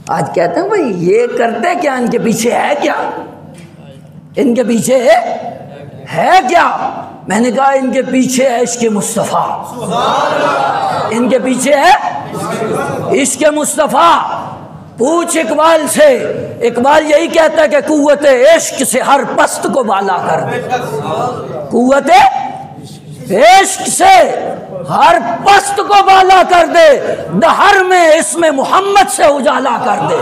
आज कहते हैं भाई ये करते क्या, इनके पीछे है क्या, इनके पीछे है क्या। मैंने कहा इनके पीछे है इश्क़ मुस्तफ़ा, इनके पीछे है इश्क़ मुस्तफ़ा। पूछ इकबाल से, इकबाल यही कहता है कि कुव्वत इश्क से हर पस्त को बाला कर दे, कुव्वत इश्क से हर पस्त को बाला कर दे, दहर में इसमें मोहम्मद से उजाला कर दे।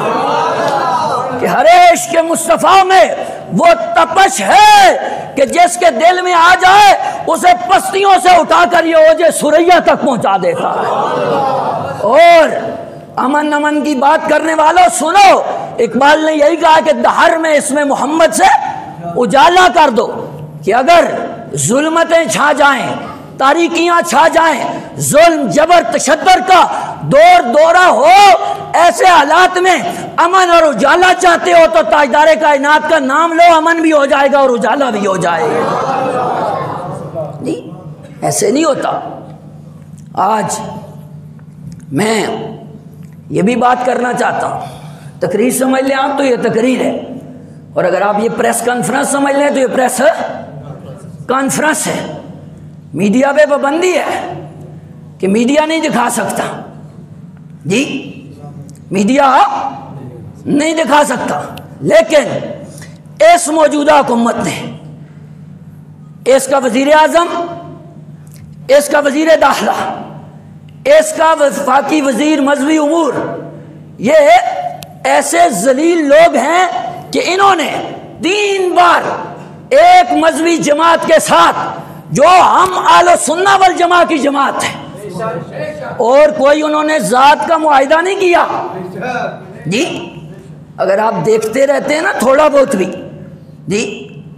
कि हर इश्क़ मुस्तफ़ा में वो तपश है कि जिसके दिल में आ जाए उसे पस्तियों से उठाकर ये ओजे सुरैया तक पहुंचा देता है। और अमन अमन की बात करने वालों सुनो, इकबाल ने यही कहा कि दहर में इसमें मोहम्मद से उजाला कर दो। कि अगर जुल्मतें छा जाएं, तारीकियां छा जाएं, जुल्म जबर तशद्दुद का दौर दौरा हो, ऐसे हालात में अमन और उजाला चाहते हो तो ताजदारे कायनात का नाम लो, अमन भी हो जाएगा और उजाला भी हो जाएगा। नहीं, ऐसे नहीं होता। आज मैं ये भी बात करना चाहता हूँ, तकरीर समझ लें आप तो ये तकरीर है, और अगर आप ये प्रेस कॉन्फ्रेंस समझ लें तो ये प्रेस कॉन्फ्रेंस है। मीडिया पे पाबंदी है कि मीडिया नहीं दिखा सकता जी, मीडिया नहीं दिखा सकता। लेकिन इस मौजूदा हुकूमत ने, इसका वजीर आजम, इसका वजीर दाखिला, इसका वफाकी वजीर मजहबी उमूर, ये ऐसे जलील लोग हैं कि इन्होंने 3 बार एक मजहबी जमात के साथ, जो हम आलो सुन्ना वल जमा की जमात है, और कोई उन्होंने जात का मुआहिदा नहीं किया जी। अगर आप देखते रहते हैं ना थोड़ा बहुत भी जी,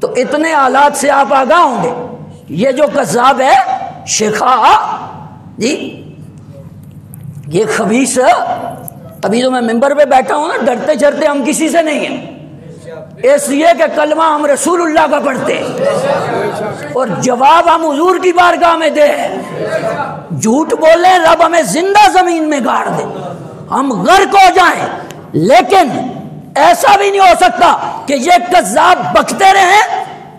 तो इतने हालात से आप आगाह होंगे। ये जो कज़्ज़ाब है शेखा जी, ये खबीस, अभी जो मैं मिंबर पे बैठा हूं ना, डरते चरते हम किसी से नहीं हैं, इसलिए कि कलमा हम रसूलुल्लाह का पढ़ते हैं और जवाब हम हुजूर की बारगाह में दे। झूठ बोले रब हमें जिंदा जमीन में गाड़ दे, हम गर्क हो जाएं, लेकिन ऐसा भी नहीं हो सकता कि ये कज़्ज़ाब बकते रहे,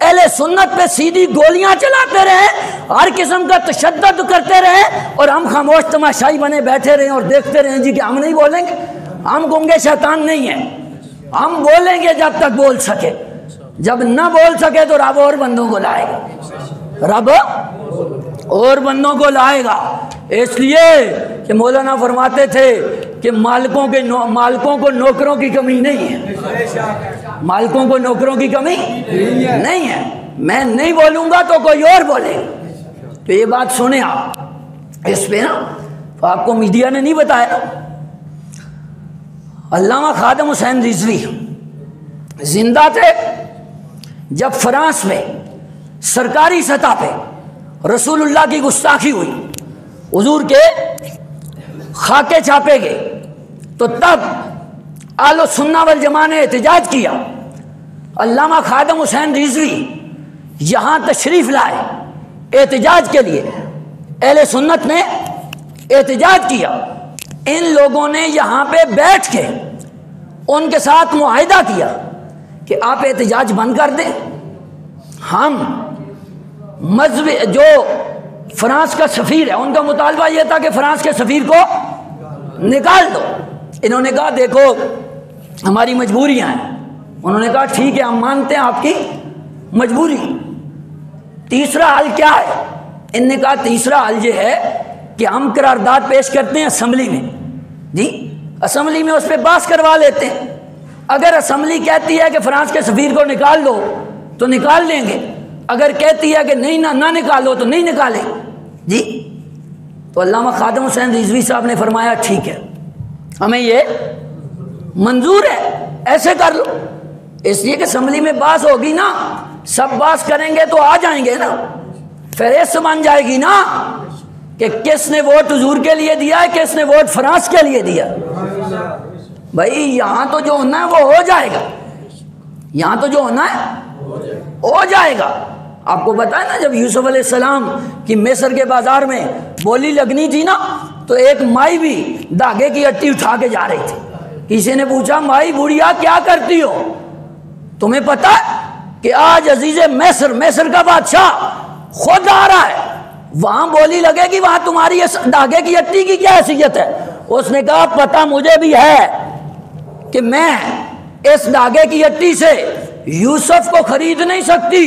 अहले सुन्नत पे सीधी गोलियां चलाते रहे, हर किस्म का तशद्दुद करते रहे, और हम खामोश तमाशाई बने बैठे रहे और देखते रहे जी कि हम नहीं बोलेंगे, हम गूंगे शैतान नहीं है, हम बोलेंगे जब तक बोल सके, जब ना बोल सके तो रब और बंदों को लाएगा, रब और बंदों को लाएगा। इसलिए कि मौलाना फरमाते थे कि मालिकों को नौकरों की कमी नहीं है, मालिकों को नौकरों की कमी नहीं है। मैं नहीं बोलूंगा तो कोई और बोलेगा। तो ये बात सुने आप, इस पे ना तो आपको मीडिया ने नहीं बताया। अल्लामा खादिम हुसैन रिजवी जिंदा थे जब फ्रांस में सरकारी सतह पे रसूलुल्लाह की गुस्ताखी हुई, हुजूर के खाके छापे गए, तो तब आलो सुन्ना वल जमा ने एहतजाज किया। अल्लामा खादिम हुसैन रिजवी यहाँ तशरीफ लाए एहतजाज के लिए, अहले सुन्नत ने एहतजाज किया। इन लोगों ने यहाँ पे बैठ के उनके साथ मुआहिदा किया कि आप एहतजाज बंद कर दें, हम मजहबी, जो फ्रांस का सफ़ीर है उनका मुतालबा यह था कि फ्रांस के सफ़ीर को निकाल दो। इन्होंने कहा देखो हमारी मजबूरियां हैं। उन्होंने कहा ठीक है, हम मानते हैं आपकी मजबूरी। तीसरा हल क्या है? इनने कहा तीसरा हल ये है कि हम करारदाद पेश करते हैं असम्बली में जी, असम्बली में उस पर बहस करवा लेते हैं। अगर असम्बली कहती है कि फ्रांस के सफ़ीर को निकाल दो तो निकाल लेंगे, अगर कहती है कि नहीं ना निकालो तो नहीं निकालें जी। तो अल्लामा खादिम हुसैन रिजवी साहब ने फरमाया ठीक है, हमें ये मंजूर है, ऐसे कर लो। इसलिए कि असम्बली में बात होगी ना, सब बात करेंगे तो आ जाएंगे ना, फहरिस्त बन जाएगी ना कि किसने वोट हुजूर के लिए दिया है, किसने वोट फ्रांस के लिए दिया। भाई यहाँ तो जो होना है वो हो जाएगा, यहाँ तो जो होना है हो जाएगा। आपको पता है ना, जब यूसुफ अलैहिस्सलाम की मिस्र के बाजार में बोली लगनी थी ना, तो एक माई भी धागे की अट्टी उठा के जा रही थी किसी ने पूछा माई बुढ़िया क्या करती हो, तुम्हें पता है कि आज अजीज मैसर का बादशाह खुद आ रहा है, वहां बोली लगेगी, वहां तुम्हारी इस धागे की हट्टी की क्या हैसियत है। उसने कहा पता मुझे भी है कि मैं इस धागे की हट्टी से यूसुफ को खरीद नहीं सकती,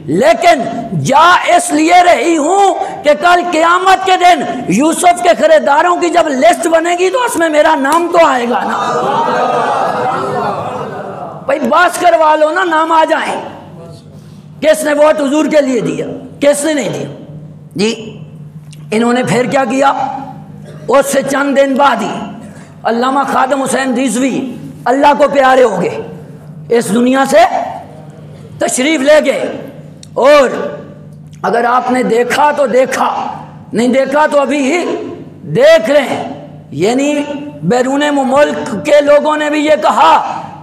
लेकिन जा इसलिए रही हूं कि कल क़यामत के दिन यूसुफ के खरीदारों की जब लिस्ट बनेगी तो उसमें मेरा नाम तो आएगा ना। भाई बास करवा लो ना, नाम आ जाए। किसने वोट हुजूर के लिए दिया, किसने नहीं दिया जी। इन्होंने फिर क्या किया, उससे चंद दिन बाद ही अल्लामा खादिम हुसैन रिजवी अल्लाह को प्यारे हो गए, इस दुनिया से तशरीफ ले गए। और अगर आपने देखा तो देखा, नहीं देखा तो अभी ही देख रहे हैं। यानी बैरून मुल्क के लोगों ने भी ये कहा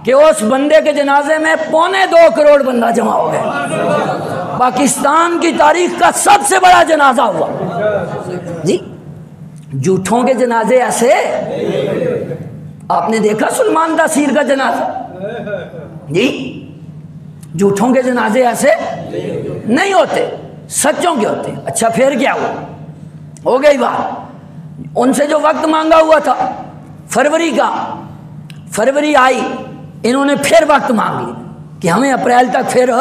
कि उस बंदे के जनाजे में 2.25 करोड़ बंदा जमा हो गया। पाकिस्तान की तारीख का सबसे बड़ा जनाजा हुआ जी। झूठों के जनाजे ऐसे आपने देखा, सलमान तासीर का जनाजा जी, झूठों के जनाजे ऐसे नहीं होते, सच्चों के होते। अच्छा फिर क्या हुआ, हो गई बात। उनसे जो वक्त मांगा हुआ था फरवरी का, फरवरी आई, इन्होंने फिर वक्त मांग लिया कि हमें अप्रैल तक फिर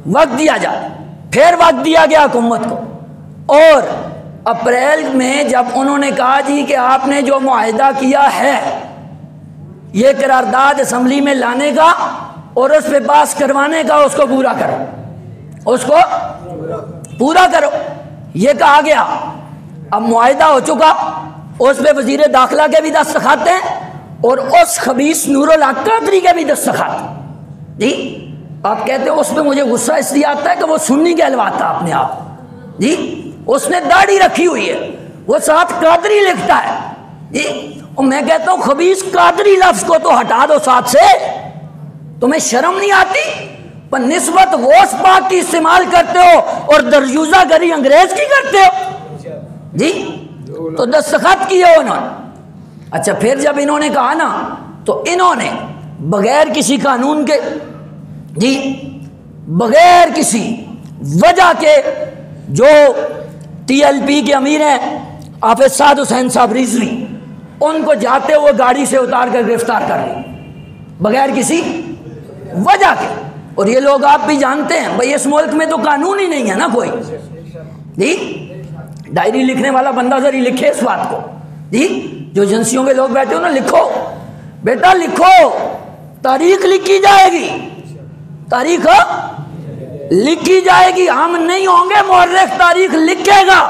वक्त दिया जाए। फिर वक्त दिया गया हुकूमत को, और अप्रैल में जब उन्होंने कहा जी कि आपने जो मुआहिदा किया है ये करारदाद असम्बली में लाने का और उस पर पास करवाने का, उसको पूरा करो, उसको पूरा करो, ये कहा गया। अब मुआहिदा हो चुका, उस पर वजीर दाखिला के भी दस्तखत हैं और उस खबीस नूरुल हक कादरी के भी दस्तखत जी। आप कहते हो उस पर मुझे गुस्सा इसलिए आता है कि वो सुन्नी कहलवाता अपने आप जी। उसने दाढ़ी रखी हुई है, वो साथ कादरी लिखता है जी। और मैं कहता हूं खबीस कादरी लफ्ज को तो हटा दो साथ से, तुम्हें शर्म नहीं आती? पर निस्बत वो पाक की इस्तेमाल करते हो और दरयूजा गरी अंग्रेज की करते हो जी। तो दस्तखत किए उन्होंने। अच्छा फिर जब इन्होंने कहा ना, तो इन्होंने बगैर किसी कानून के जी, बगैर किसी वजह के, जो TLP के अमीर हैं हाफिज साद हुसैन साहब रिजवी, उनको जाते हुए गाड़ी से उतार कर गिरफ्तार कर लिया बगैर किसी वजह के। और ये लोग आप भी जानते हैं भाई, इस मुल्क में तो कानून ही नहीं है ना कोई जी। डायरी लिखने वाला बंदा जरी लिखे इस बात को जी। जो एजेंसियों के लोग बैठे हो ना, लिखो बेटा लिखो, तारीख लिखी जाएगी, तारीख लिखी जाएगी। हम नहीं होंगे मुअर्रिख, तारीख लिखेगा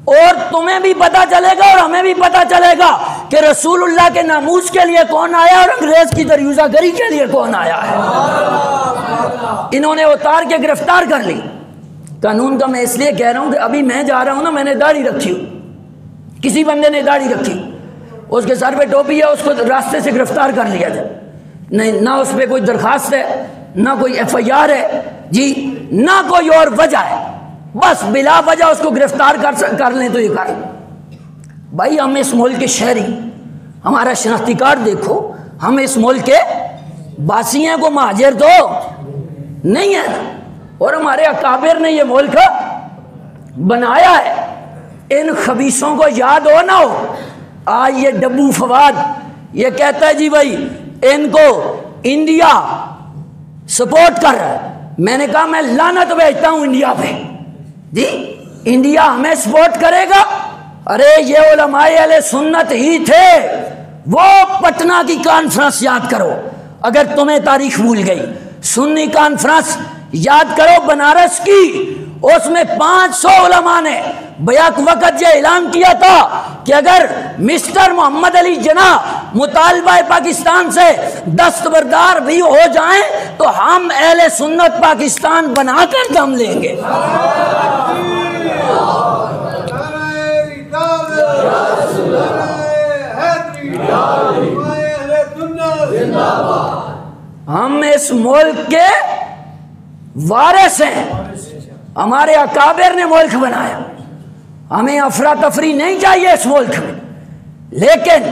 और तुम्हें भी पता चलेगा और हमें भी पता चलेगा कि रसूलुल्लाह के नामूस के लिए कौन आया और अंग्रेज की दरयूजागरी के लिए कौन आया है। इन्होंने उतार के गिरफ्तार कर ली। कानून का मैं इसलिए कह रहा हूं कि अभी मैं जा रहा हूं ना, मैंने दाढ़ी रखी, किसी बंदे ने दाढ़ी रखी, उसके सर पे टोपी है, उसको रास्ते से गिरफ्तार कर लिया जाए। नहीं, ना उस पर कोई दरखास्त है, ना कोई FIR है जी, ना कोई और वजह है, बस बिला वजह उसको गिरफ्तार कर लें तो ये कर। भाई हम इस मुल्क के शहरी, हमारा शनाख्ती कार्ड देखो, हम इस मुल्क के बासी हैं, को महाजिर तो नहीं है ना। और हमारे अकाबिर ने ये मुल्क बनाया है। इन खबीसों को याद हो ना हो, आज ये डब्बू फवाद ये कहता है जी भाई इनको इंडिया सपोर्ट कर रहा है। मैंने कहा मैं लानत भेजता हूं इंडिया पे जी, इंडिया हमें सपोर्ट करेगा? अरे ये उलमाए अहले सुन्नत ही थे। वो पटना की कॉन्फ्रेंस याद करो अगर तुम्हें तारीख भूल गई, सुन्नी कॉन्फ्रेंस याद करो बनारस की, उसमें 500 उलमा ने बैक वक़्त यह ऐलान किया था कि अगर मिस्टर मोहम्मद अली जिन्ना मुतालबा पाकिस्तान से दस्तबरदार भी हो जाएं तो हम अहले सुन्नत पाकिस्तान बनाकर दम लेंगे। हम इस मुल्क के वारिस हैं, हमारे अकाबिर ने मुल्क बनाया, हमें अफरा तफरी नहीं चाहिए इस मुल्क में। लेकिन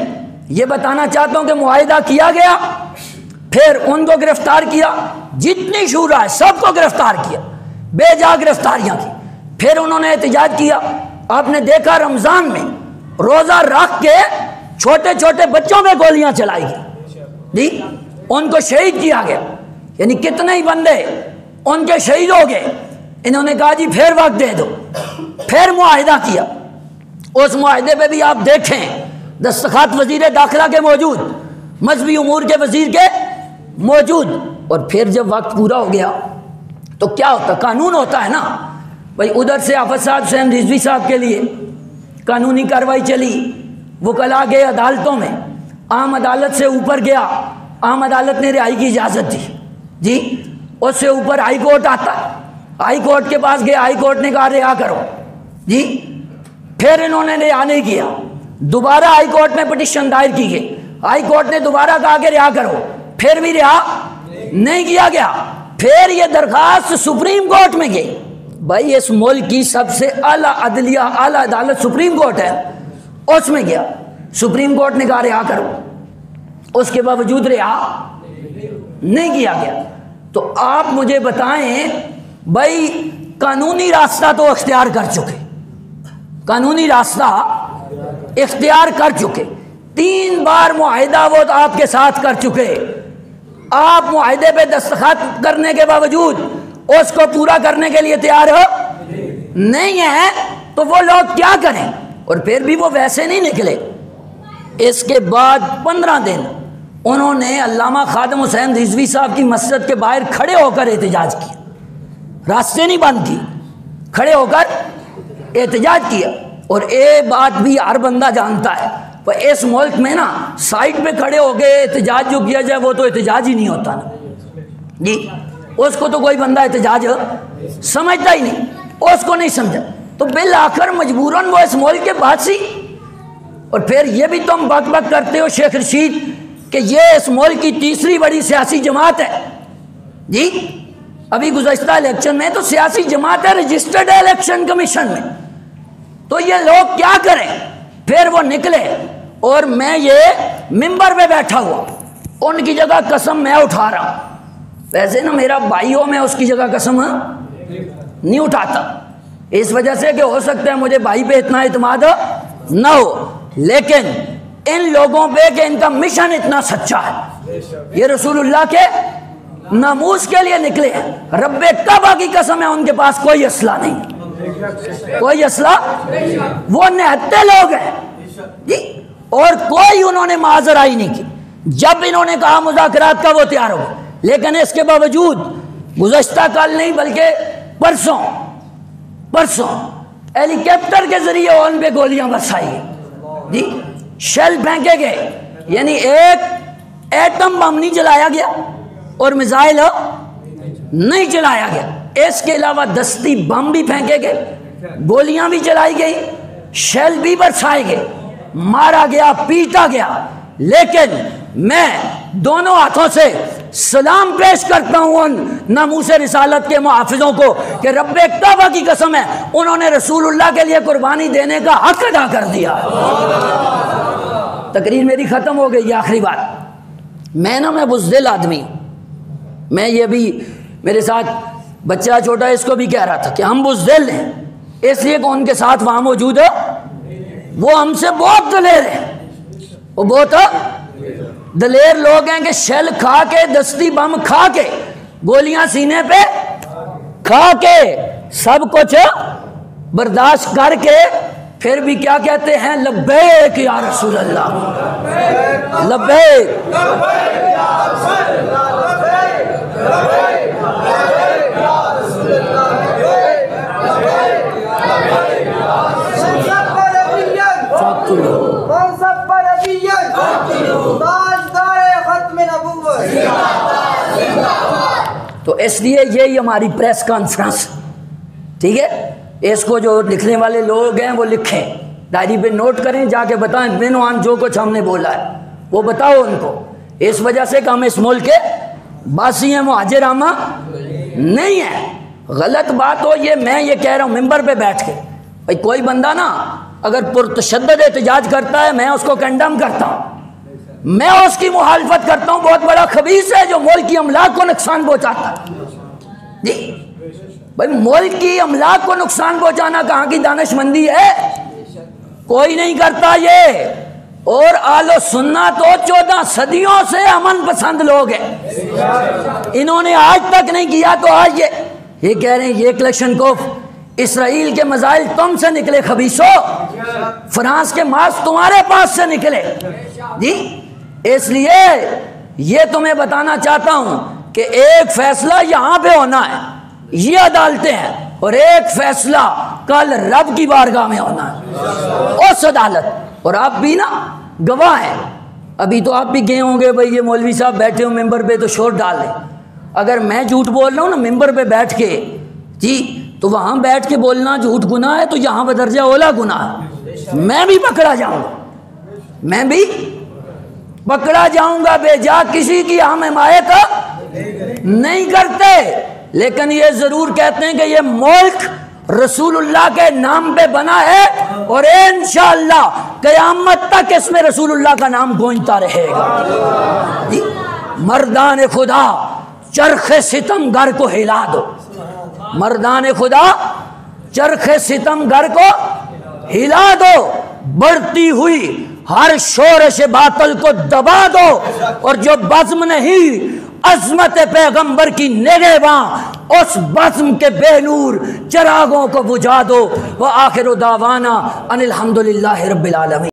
ये बताना चाहता हूं कि मुआहिदा किया गया, फिर उनको गिरफ्तार किया, जितनी शूरा है सबको गिरफ्तार किया, बेजा गिरफ्तारियां की, फिर उन्होंने एहतजाज किया। आपने देखा रमजान में रोजा रख के छोटे छोटे बच्चों पे गोलियां चलाई गई जी, उनको शहीद किया गया, यानी कितने ही बंदे उनके शहीद हो गए। इन्होंने कहा जी फिर वक्त दे दो, फिर मुआहिदा किया। उस मुआहिदे पे भी आप देखें दस्तखत वजीर दाखिला के मौजूद, मजहबी उमूर के वजीर के मौजूद, और फिर जब वक्त पूरा हो गया तो क्या होता, कानून होता है ना भाई। उधर से आफत साहब हुसैन रिजवी साहब के लिए कानूनी कार्रवाई चली, वकला गए अदालतों में, आम अदालत से ऊपर गया, आम अदालत ने रिहाई की इजाज़त दी जी। उससे ऊपर हाई कोर्ट आता, हाई कोर्ट के पास गए, हाई कोर्ट ने कहा रिहा करो जी, फिर इन्होंने रिहा नहीं किया, दोबारा हाई कोर्ट में पिटीशन दायर की गई, हाई कोर्ट ने दोबारा कहा कि रिहा करो, फिर भी रिहा नहीं किया गया। फिर ये दरखास्त सुप्रीम कोर्ट में गई। भाई इस मुल्क की सबसे आला अदलिया, आला अदालत सुप्रीम कोर्ट है, उसमें गया, सुप्रीम कोर्ट ने कहा रिहा करो, उसके बावजूद रिहा नहीं किया गया। तो आप मुझे बताएं भाई, कानूनी रास्ता तो इख्तियार कर चुके, कानूनी रास्ता इख्तियार कर चुके, 3 बार मुआहिदा वो तो आपके साथ कर चुके, आप मुआहिदे पे दस्तखत करने के बावजूद उसको पूरा करने के लिए तैयार हो नहीं है, तो वो लोग क्या करें। और फिर भी वो वैसे नहीं निकले। इसके बाद 15 दिन उन्होंने अल्लामा खादिम हुसैन रिजवी साहब की मस्जिद के बाहर खड़े होकर एहतजाज किया, रास्ते नहीं बंद की, खड़े होकर एहतजाज किया। और एक बात भी हर बंदा जानता है, पर इस मुल्क में ना साइड पे खड़े हो गए एहतजाज जो किया जाए वो तो एहतजाज ही नहीं होता ना जी, उसको तो कोई बंदा एहतजाज समझता ही नहीं, उसको नहीं समझा। तो बिल आखिर मजबूरन वो इस मुल्क के बासी। और फिर ये भी तुम बक बक करते हो शेख रशीद कि ये इस मुल्क की तीसरी बड़ी सियासी जमात है जी। अभी गुज़श्ता इलेक्शन में तो सियासी जमात है रजिस्टर्ड है इलेक्शन कमीशन में, तो ये लोग क्या करें। फिर वो निकले और मैं ये मिंबर पे बैठा हुआ, उनकी जगह कसम मैं उठा रहा हूँ। वैसे ना मेरा भाई हो, मैं उसकी जगह कसम नहीं उठाता, इस वजह से कि हो सकता है मुझे भाई पे इतना इत्मीनान ना हो, लेकिन इन लोगों पे कि इनका मिशन इतना सच्चा है, ये रसूलुल्लाह के नामूस के लिए निकले हैं। रब्बे काबा की कसम है उनके पास कोई असला नहीं, कोई असला, वो निहत्ते लोग हैं जी, और कोई उन्होंने माजराई नहीं की। जब इन्होंने कहा मुज़ाकरात का वो तैयार हो, लेकिन इसके बावजूद गुज़श्ता कल नहीं बल्कि परसों हेलीकॉप्टर के जरिए उन पे गोलियां बरसाई जी, शेल फेंके गए, यानी एक एटम बम नहीं जलाया गया और मिसाइल नहीं चलाया गया। इसके अलावा दस्ती बम भी फेंके गए, गोलियां भी चलाई गई, शेल भी बरसाए गए, मारा गया, पीटा गया। लेकिन मैं दोनों हाथों से सलाम पेश करता हूं उन नामूस रिसालत के मुहाफिजों को कि रब्बे काबा की कसम है उन्होंने रसूलुल्लाह के लिए कुर्बानी देने का हक अदा कर दिया। तकरीर मेरी खत्म हो गई। आखिरी बात, मैं बुज़दिल आदमी हूं, मैं ये भी मेरे साथ बच्चा छोटा इसको भी कह रहा था कि हम बुज़दिल हैं, इसलिए कि उनके साथ वहां मौजूद है, वो हमसे बहुत दलेर है, वो बहुत दलेर लोग हैं कि शेल खा के, दस्ती बम खा के, गोलियां सीने पे खा के, सब कुछ बर्दाश्त करके फिर भी क्या कहते हैं, लब्बैक या रसूल अल्लाह, लब्बैक। तो इसलिए यही हमारी प्रेस कॉन्फ्रेंस, ठीक है। इसको जो लिखने वाले लोग हैं वो लिखें, डायरी पे नोट करें, जाके बताएं बेनवान जो कुछ हमने बोला है वो बताओ उनको। इस वजह से कि हम इस मुल्क के बासी हैं, मुहाजिर आमा नहीं है। गलत बात हो ये, मैं ये कह रहा हूँ मिंबर पे बैठ के, भाई कोई बंदा ना अगर पुरतशद्दद एहतजाज करता है मैं उसको कंडम करता हूँ, मैं उसकी मुखालफत करता हूं। बहुत बड़ा खबीस है जो मुल्क की अमलाक को नुकसान पहुंचाता है। जी भाई, मुल्क की अमलाक को नुकसान पहुंचाना कहाँ की दानिशमंदी है? कोई नहीं करता ये। और आलो सुन्ना तो 14 सदियों से अमन पसंद लोग हैं, इन्होंने आज तक नहीं किया तो आज ये कह रहे हैं ये क्लेशनकोफ इसराइल के मजाइल तुमसे निकले खबीसो, फ्रांस के मार्क्स तुम्हारे पास से निकले। जी इसलिए ये तुम्हें बताना चाहता हूं कि एक फैसला यहां पे होना है, ये अदालतें हैं, और एक फैसला कल रब की बारगाह में होना है उस अदालत। और आप भी ना गवाह हैं। अभी तो आप भी गए होंगे, भाई ये मौलवी साहब बैठे हो मेंबर पे तो शोर डाल रहे। अगर मैं झूठ बोल रहा हूँ ना मेंबर पे बैठ के, जी तो वहाँ बैठ के बोलना झूठ गुनाह है, तो यहाँ बदर्जा ओला गुनाह है। मैं भी पकड़ा जाऊँगा, मैं भी पकड़ा जाऊँगा। बेजा किसी की हम हिमायत नहीं करते, लेकिन ये ज़रूर कहते हैं कि ये मुल्क रसूलुल्लाह के नाम पे बना है और इंशाअल्लाह क़यामत तक इसमें रसूलुल्लाह का नाम गूंजता रहेगा। मर्दान खुदा चरखे सितमगर को हिला दो, मर्दान खुदा चरखे सितमगर को हिला दो, बढ़ती हुई हर शोरश बातल को दबा दो, और जो बज़्म नहीं अज़मत पैगंबर की निगहबां उस बज़्म के बेनूर चरागों को बुझा दो। व आखिर दावाना अनिल हम्दुलिल्लाहि रब्बिल आलमीन।